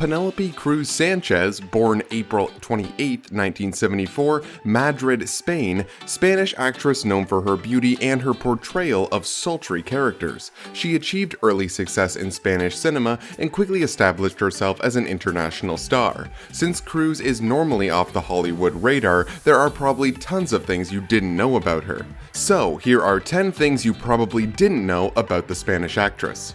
Penélope Cruz Sanchez, born April 28, 1974, Madrid, Spain, Spanish actress known for her beauty and her portrayal of sultry characters. She achieved early success in Spanish cinema and quickly established herself as an international star. Since Cruz is normally off the Hollywood radar, there are probably tons of things you didn't know about her. So, here are 10 things you probably didn't know about the Spanish actress.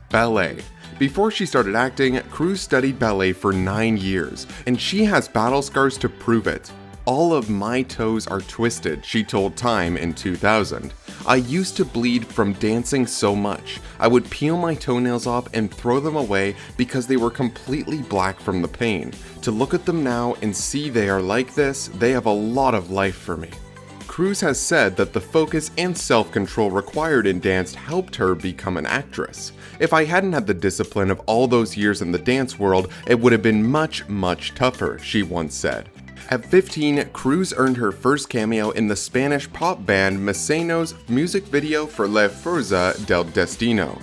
Ballet. Before she started acting, Cruz studied ballet for 9 years, and she has battle scars to prove it. "All of my toes are twisted," she told Time in 2000. "I used to bleed from dancing so much. I would peel my toenails off and throw them away because they were completely black from the pain. To look at them now and see they are like this, they have a lot of life for me." Cruz has said that the focus and self-control required in dance helped her become an actress. "If I hadn't had the discipline of all those years in the dance world, it would have been much tougher," she once said. At 15, Cruz earned her first cameo in the Spanish pop band Meseno's music video for La Fuerza del Destino.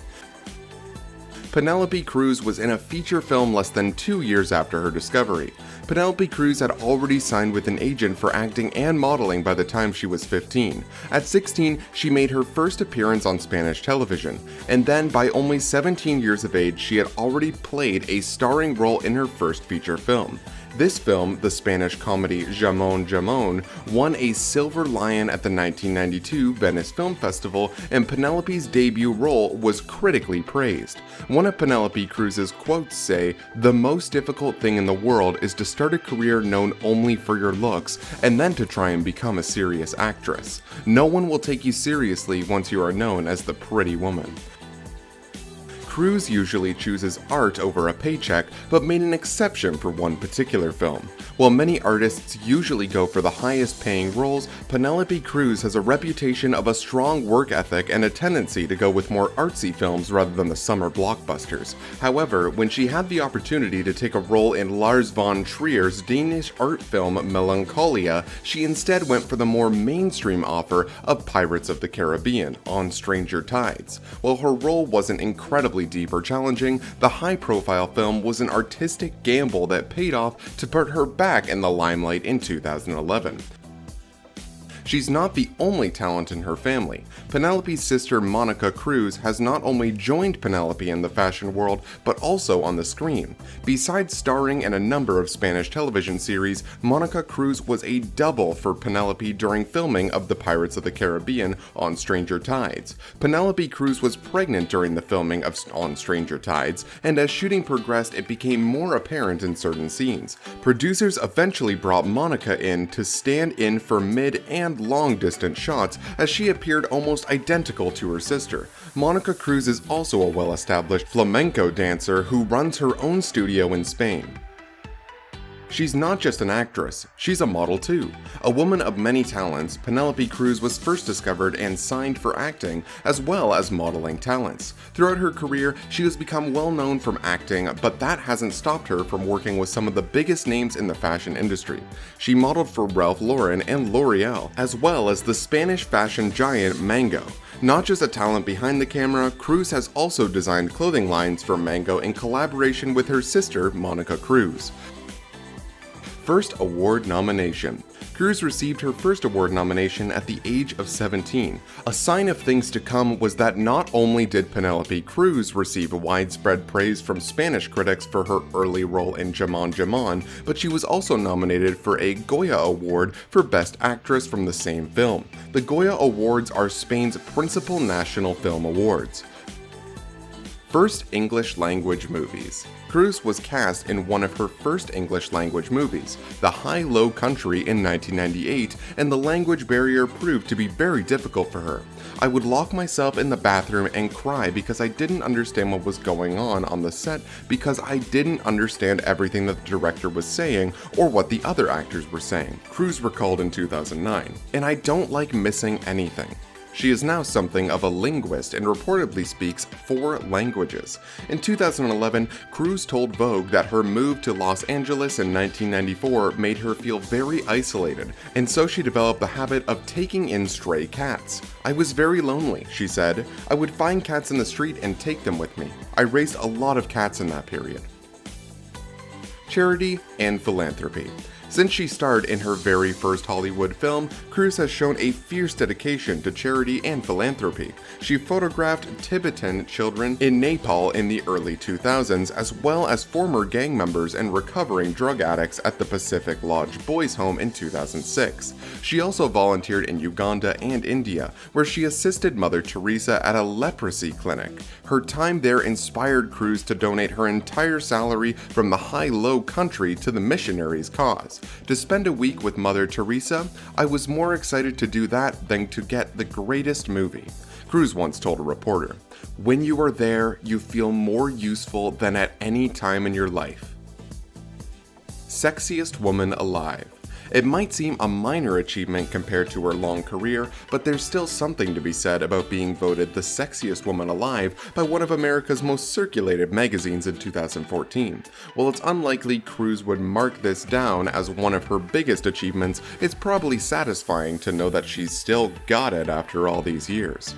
Penelope Cruz was in a feature film less than 2 years after her discovery. Penelope Cruz had already signed with an agent for acting and modeling by the time she was 15. At 16, she made her first appearance on Spanish television, and then by only 17 years of age, she had already played a starring role in her first feature film. This film, the Spanish comedy Jamón Jamón, won a Silver Lion at the 1992 Venice Film Festival, and Penelope's debut role was critically praised. One of Penelope Cruz's quotes say, "The most difficult thing in the world is to start a career known only for your looks, and then to try and become a serious actress. No one will take you seriously once you are known as the pretty woman." Cruz usually chooses art over a paycheck, but made an exception for one particular film. While many artists usually go for the highest paying roles, Penelope Cruz has a reputation of a strong work ethic and a tendency to go with more artsy films rather than the summer blockbusters. However, when she had the opportunity to take a role in Lars von Trier's Danish art film Melancholia, she instead went for the more mainstream offer of Pirates of the Caribbean on Stranger Tides. While her role wasn't incredibly deep or challenging, the high-profile film was an artistic gamble that paid off to put her back in the limelight in 2011. She's not the only talent in her family. Penelope's sister Monica Cruz has not only joined Penelope in the fashion world, but also on the screen. Besides starring in a number of Spanish television series, Monica Cruz was a double for Penelope during filming of the Pirates of the Caribbean on Stranger Tides. Penelope Cruz was pregnant during the filming of On Stranger Tides, and as shooting progressed, it became more apparent in certain scenes. Producers eventually brought Monica in to stand in for mid and long-distance shots, as she appeared almost identical to her sister. Monica Cruz is also a well-established flamenco dancer who runs her own studio in Spain. She's not just an actress, she's a model too. A woman of many talents, Penelope Cruz was first discovered and signed for acting, as well as modeling talents. Throughout her career, she has become well known from acting, but that hasn't stopped her from working with some of the biggest names in the fashion industry. She modeled for Ralph Lauren and L'Oreal, as well as the Spanish fashion giant Mango. Not just a talent behind the camera, Cruz has also designed clothing lines for Mango in collaboration with her sister, Monica Cruz. First award nomination. Cruz received her first award nomination at the age of 17. A sign of things to come was that not only did Penelope Cruz receive widespread praise from Spanish critics for her early role in Jamón Jamón, but she was also nominated for a Goya Award for Best Actress from the same film. The Goya Awards are Spain's principal national film awards. First English language movies. Cruz was cast in one of her first English language movies, The High-Low Country in 1998, and the language barrier proved to be very difficult for her. "I would lock myself in the bathroom and cry because I didn't understand what was going on the set because I didn't understand everything that the director was saying or what the other actors were saying," Cruz recalled in 2009. "And I don't like missing anything." She is now something of a linguist and reportedly speaks 4 languages. In 2011, Cruz told Vogue that her move to Los Angeles in 1994 made her feel very isolated, and so she developed the habit of taking in stray cats. "I was very lonely," she said. "I would find cats in the street and take them with me. I raised a lot of cats in that period." Charity and philanthropy. Since she starred in her very first Hollywood film, Cruz has shown a fierce dedication to charity and philanthropy. She photographed Tibetan children in Nepal in the early 2000s, as well as former gang members and recovering drug addicts at the Pacific Lodge Boys Home in 2006. She also volunteered in Uganda and India, where she assisted Mother Teresa at a leprosy clinic. Her time there inspired Cruz to donate her entire salary from the high-low country to the missionaries' cause. To spend a week with Mother Teresa, I was more excited to do that than to get the greatest movie. Cruz once told a reporter, "When you are there, you feel more useful than at any time in your life." Sexiest woman alive. It might seem a minor achievement compared to her long career, but there's still something to be said about being voted the sexiest woman alive by one of America's most circulated magazines in 2014. While it's unlikely Cruz would mark this down as one of her biggest achievements, it's probably satisfying to know that she's still got it after all these years.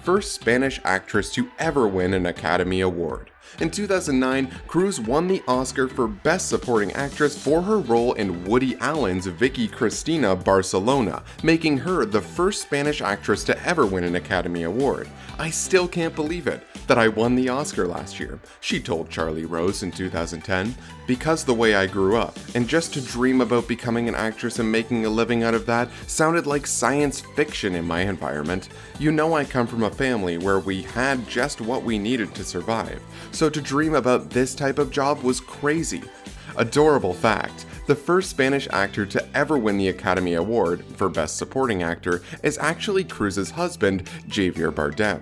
First Spanish actress to ever win an Academy Award. In 2009, Cruz won the Oscar for Best Supporting Actress for her role in Woody Allen's Vicky Cristina Barcelona, making her the first Spanish actress to ever win an Academy Award. "I still can't believe it, that I won the Oscar last year," she told Charlie Rose in 2010. "Because the way I grew up, and just to dream about becoming an actress and making a living out of that sounded like science fiction in my environment. You know, I come from a family where we had just what we needed to survive. So to dream about this type of job was crazy." Adorable fact, the first Spanish actor to ever win the Academy Award for Best Supporting Actor is actually Cruz's husband, Javier Bardem.